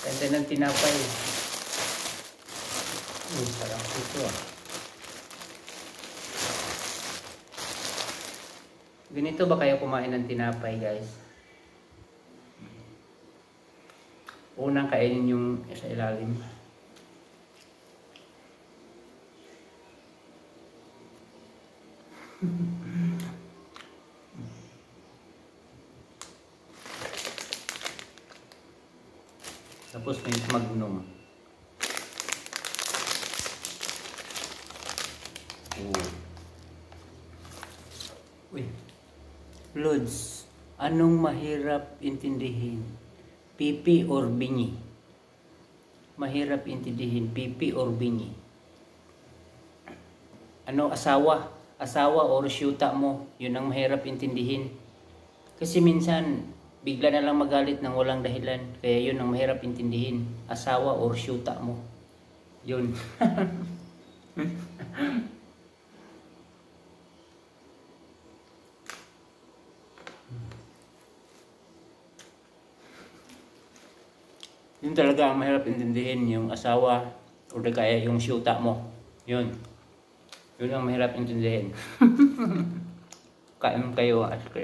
Ganda ng tinapay. Sarap ito ah. Ganito ba kayo kumain ng tinapay, guys? Unang kainin yung sa ilalim. Tapos may magnum. Uy. Lods, anong mahirap intindihin? Pipi or bingi? Mahirap intindihin, pipi or bingi? Ano, asawa? Asawa or syuta mo? Yun ang mahirap intindihin. Kasi minsan, bigla na lang magalit ng walang dahilan. Kaya yun ang mahirap intindihin. Asawa or syuta mo. Yun. Yun talaga ang mahirap intindihin, yung asawa o kaya yung syuta mo. Yun. Yun ang mahirap intindihin. Kain kayo, ice cream.